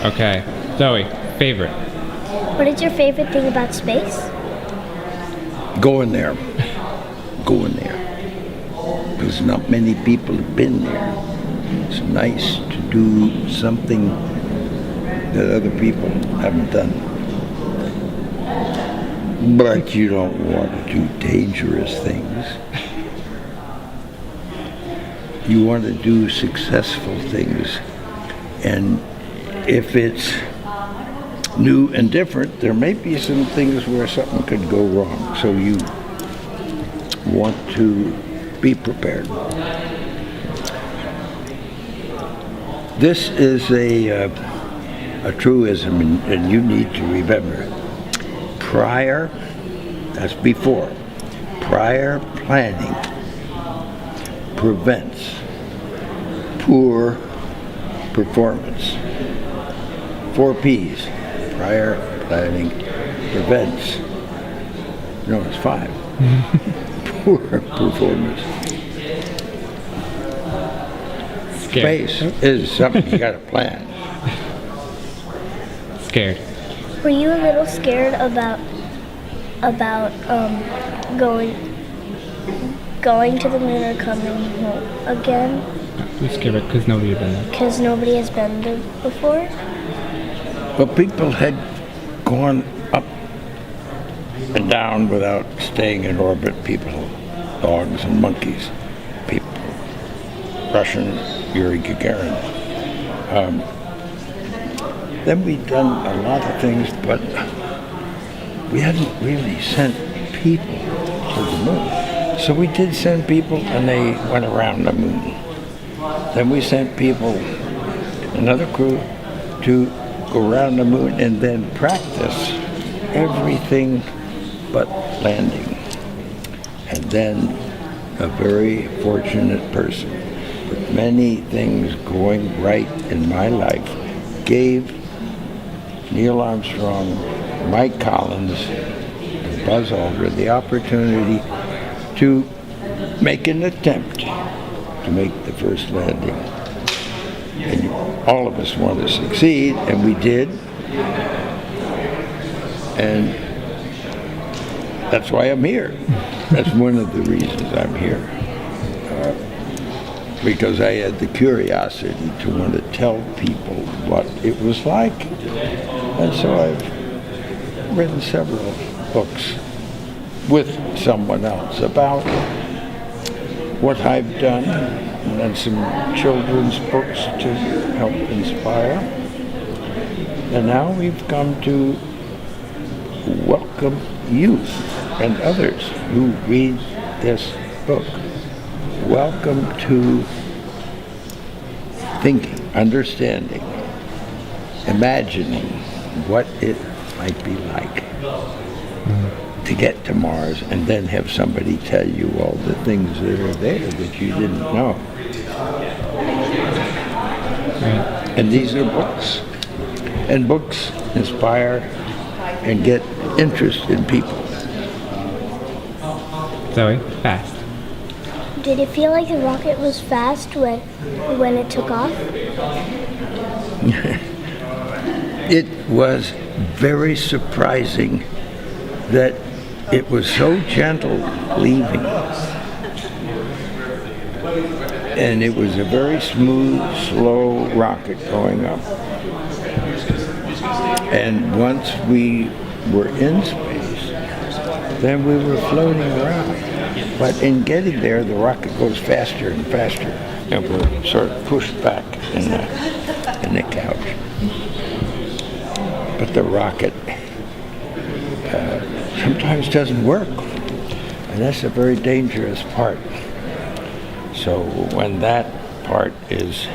Okay. Zoe, favorite? What is your favorite thing about space? Going there. Going there. Because not many people have been there. It's nice to do something that other people haven't done. But you don't want to do dangerous things. You want to do successful things. And if it's new and different, there may be some things where something could go wrong. So you want to be prepared. This is a truism, and you need to remember it. Prior, that's before, prior planning prevents poor performance. 4 P's. Prior planning prevents, no, it's 5. Poor performance. Scared. Space is something you got to plan. Scared. Were you a little scared about going to the moon or coming home again? I'm scared because nobody had been there. Because nobody has been there before? But people had gone up and down without staying in orbit. People, dogs and monkeys, people, Russian Yuri Gagarin. Then we'd done a lot of things, but we hadn't really sent people to the moon. So we did send people, and they went around the moon. Then we sent people, another crew, to go around the moon and then practice everything but landing. And then a very fortunate person with many things going right in my life gave Neil Armstrong, Mike Collins, and Buzz Aldrin the opportunity to make an attempt to make the first landing. And all of us want to succeed, and we did. And that's why I'm here. That's one of the reasons I'm here. Because I had the curiosity to want to tell people what it was like. And so I've written several books with someone else about what I've done, and then some children's books to help inspire. And now we've come to welcome you and others who read this book. Welcome to thinking, understanding, imagining what it might be like to get to Mars and then have somebody tell you all the things that are there that you didn't know. And these are books. And books inspire and get interest in people. Zoe, fast. Did it feel like the rocket was fast when it took off? It was very surprising that it was so gentle leaving. And it was a very smooth, slow rocket going up. And once we were in space, then we were floating around. But in getting there, the rocket goes faster and faster, and we're sort of pushed back in the couch. But the rocket sometimes doesn't work, and that's a very dangerous part. So when that part is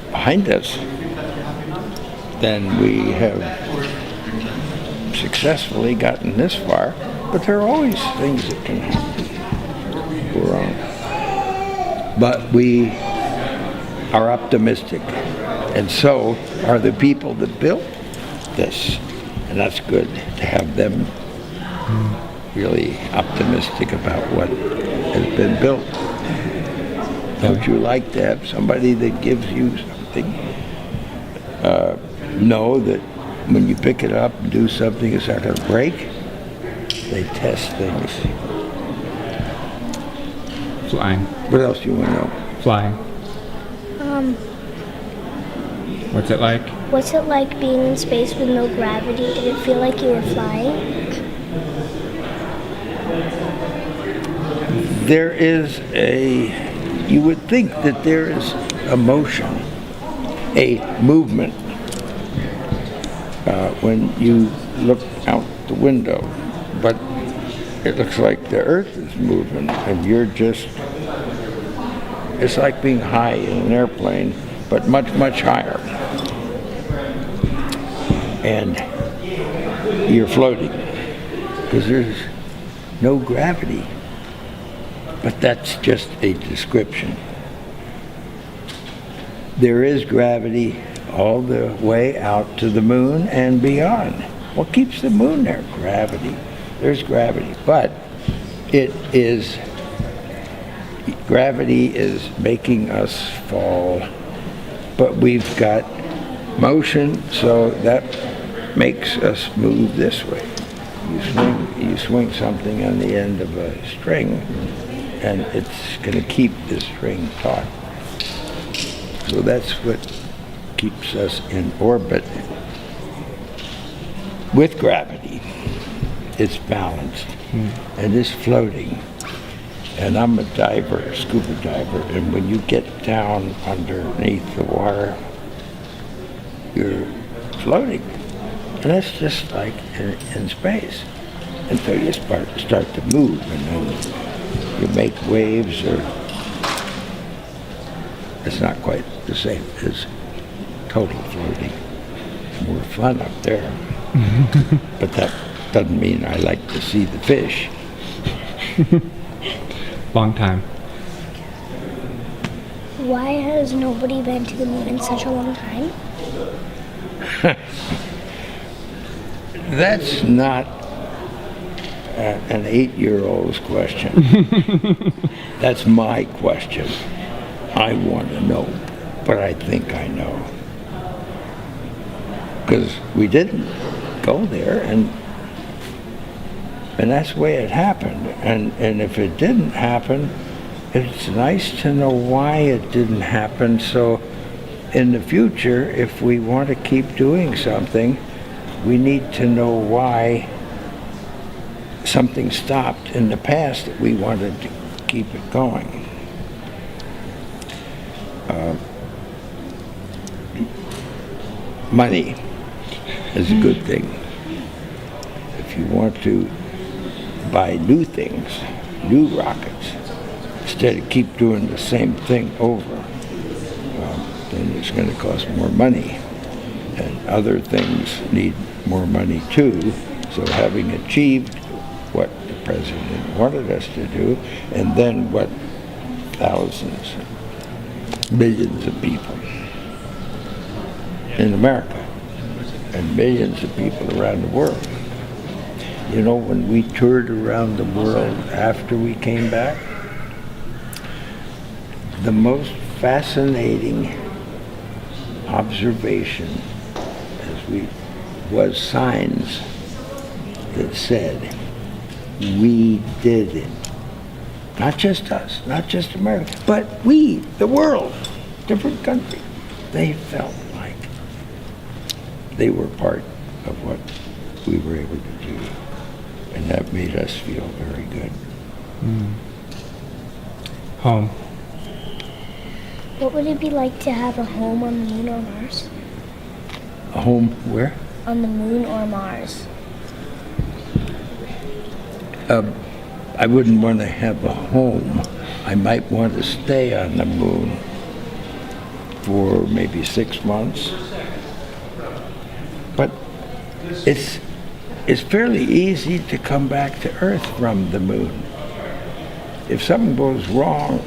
behind us, then we have successfully gotten this far, but there are always things that can happen. Wrong. But we are optimistic, and so are the people that built this, and that's good to have them really optimistic about what has been built. Don't you like to have somebody that gives you something know that when you pick it up and do something, it's not going to break. They test things. Flying. What else do you want to know? Flying. What's it like? What's it like being in space with no gravity? Did it feel like you were flying? There is you would think that there is a motion, a movement when you look out the window, but it looks like the Earth is moving and you're just, it's like being high in an airplane, but much, much higher. And you're floating because there's no gravity. But that's just a description. There is gravity all the way out to the moon and beyond. What keeps the moon there? Gravity. There's gravity. But gravity is making us fall. But we've got motion, so that makes us move this way. You swing something on the end of a string, and it's going to keep the string taut. So that's what keeps us in orbit. With gravity, it's balanced and it's floating. And I'm a diver, scuba diver, and when you get down underneath the water, you're floating. And that's just like in space. Until you start to move, and then you make waves, or it's not quite the same as total floating. More fun up there. But that doesn't mean I like to see the fish. Long time. Why has nobody been to the moon in such a long time? That's not an 8-year-old's question. That's my question. I want to know, but I think I know. Because we didn't go there, and that's the way it happened. And if it didn't happen, it's nice to know why it didn't happen, so in the future, if we want to keep doing something, we need to know why something stopped in the past that we wanted to keep it going. Money is a good thing. If you want to buy new things, new rockets, instead of keep doing the same thing over, then it's going to cost more money. And other things need more money too. So having achieved what the president wanted us to do, and then what thousands, millions of people in America and millions of people around the world. You know, when we toured around the world after we came back, the most fascinating observation was signs that said, we did it. Not just us, not just America, but we, the world, different countries. They felt like they were part of what we were able to do. And that made us feel very good. Home. What would it be like to have a home on the moon or Mars? A home where? On the moon or Mars. I wouldn't want to have a home. I might want to stay on the moon for maybe 6 months. But it's fairly easy to come back to Earth from the moon. If something goes wrong,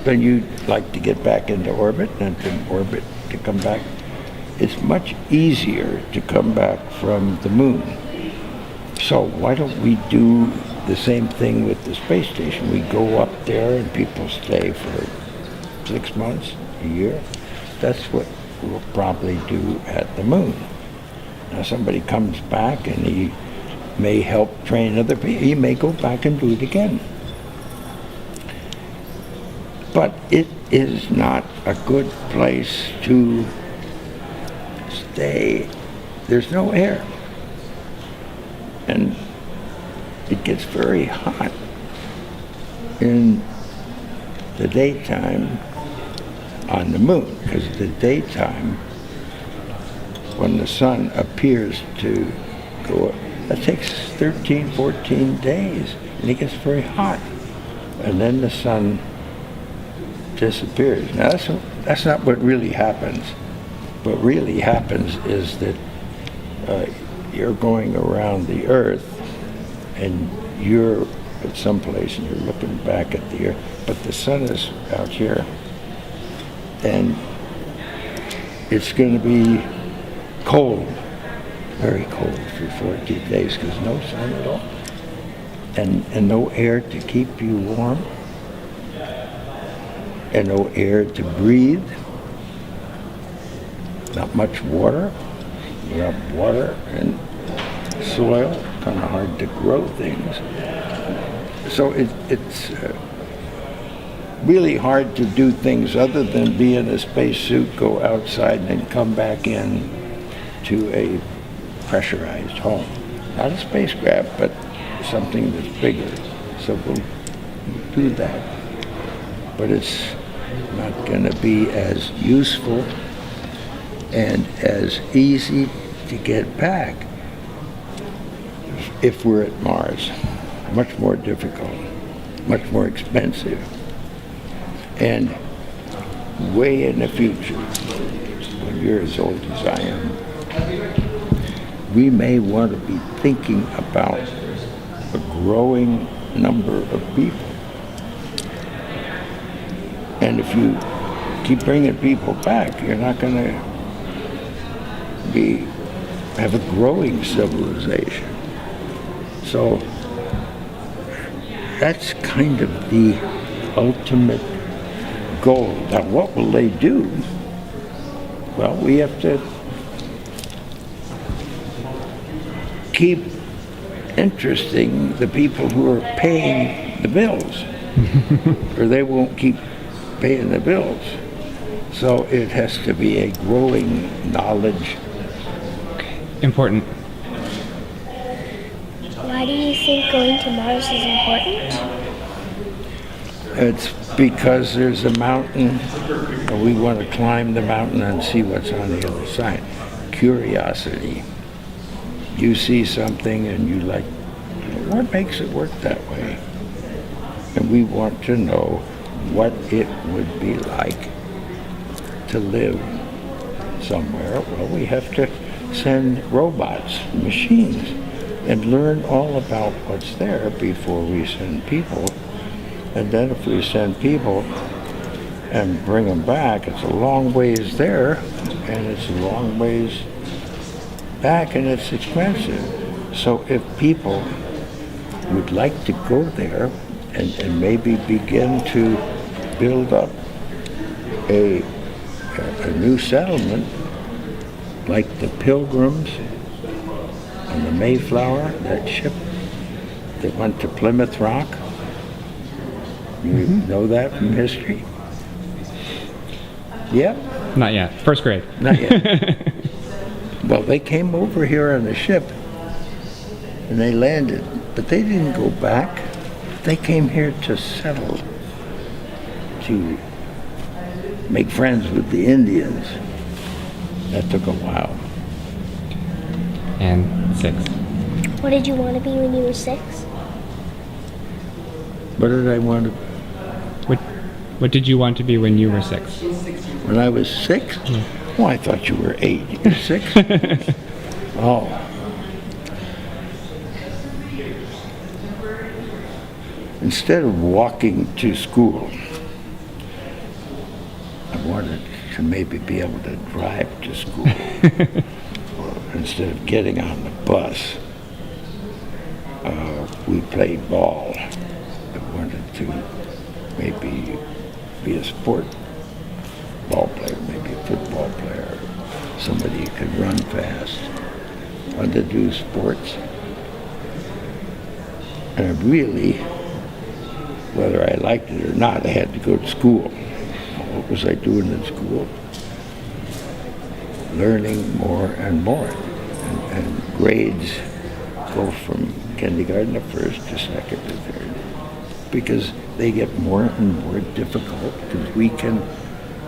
then you'd like to get back into orbit, and from orbit to come back. It's much easier to come back from the moon. So why don't we do the same thing with the space station? We go up there and people stay for 6 months, a year. That's what will probably do at the moon. Now somebody comes back and he may help train other people. He may go back and do it again. But it is not a good place to stay. There's no air. And it gets very hot in the daytime on the moon, because the daytime, when the sun appears to go up, that takes 13, 14 days, and it gets very hot. And then the sun disappears. Now that's not what really happens. What really happens is that you're going around the Earth, and you're at some place and you're looking back at the Earth, but the sun is out here, and it's going to be cold, very cold for 14 days, because no sun at all, and no air to keep you warm, and no air to breathe, not much water. Without water and soil, kind of hard to grow things. So it's really hard to do things other than be in a spacesuit, go outside, and then come back in to a pressurized home. Not a spacecraft, but something that's bigger. So we'll do that. But it's not going to be as useful and as easy to get back if we're at Mars. Much more difficult, much more expensive, and way in the future, when you're as old as I am, we may want to be thinking about a growing number of people. And if you keep bringing people back, you're not going to have a growing civilization. So that's kind of the ultimate goal. Now, what will they do? Well, we have to keep interesting the people who are paying the bills, or they won't keep paying the bills. So it has to be a growing knowledge. Important. Why do you think going to Mars is important? It's because there's a mountain, and we want to climb the mountain and see what's on the other side. Curiosity. You see something and you like, what makes it work that way? And we want to know what it would be like to live somewhere. Well, we have to send robots, machines, and learn all about what's there before we send people. And then if we send people and bring them back, it's a long ways there, and it's a long ways back, and it's expensive. So if people would like to go there and maybe begin to build up a new settlement, like the Pilgrims on the Mayflower, that ship that went to Plymouth Rock. You know that from history? Yep. Not yet. First grade. Not yet. Well, they came over here on the ship and they landed, but they didn't go back. They came here to settle, to make friends with the Indians. That took a while. And 6. What did you want to be when you were 6? What did I want to? What did you want to be when you were 6? When I was 6? Oh, I thought you were 8. You're 6? Oh. Instead of walking to school, I wanted to maybe be able to drive to school. Or instead of getting on the bus, we played ball. I wanted to maybe be a sport ball player, maybe a football player, somebody who could run fast, wanted to do sports. And I really, whether I liked it or not, I had to go to school. What was I doing in school? Learning more and more. And grades go from kindergarten to first to second to third. Because they get more and more difficult because we can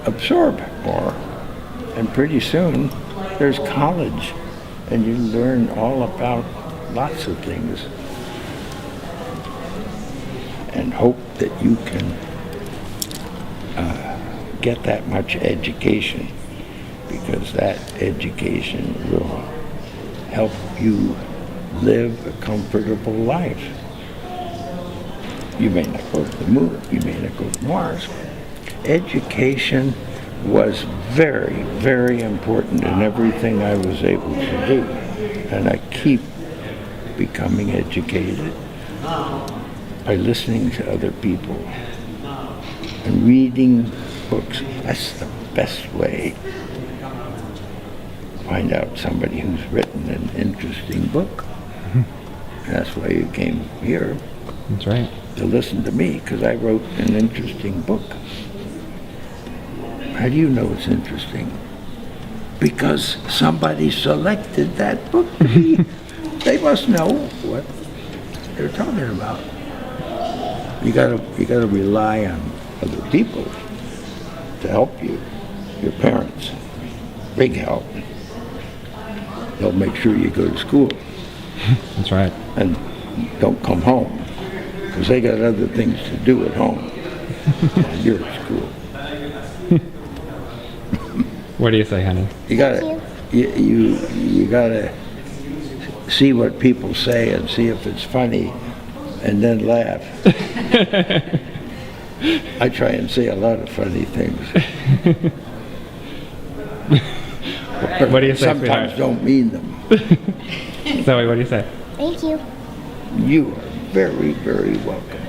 absorb more. And pretty soon, there's college, and you learn all about lots of things. And hope that you can get that much education, because that education will help you live a comfortable life. You may not go to the moon, you may not go to Mars. Education was very, very important in everything I was able to do. And I keep becoming educated by listening to other people and reading books. That's the best way to find out somebody who's written an interesting book. And that's why you came here. That's right. To listen to me, because I wrote an interesting book. How do you know it's interesting? Because somebody selected that book to be. They must know what they're talking about. You gotta rely on other people to help you. Your parents, big help. They'll make sure you go to school. That's right. And don't come home, because they got other things to do at home while you're at school. What do you say, honey? You gotta you gotta see what people say and see if it's funny, and then laugh. I try and say a lot of funny things. What do you say, sometimes sweetheart? don't mean them. Zoe, what do you say? Thank you. You are very, very welcome.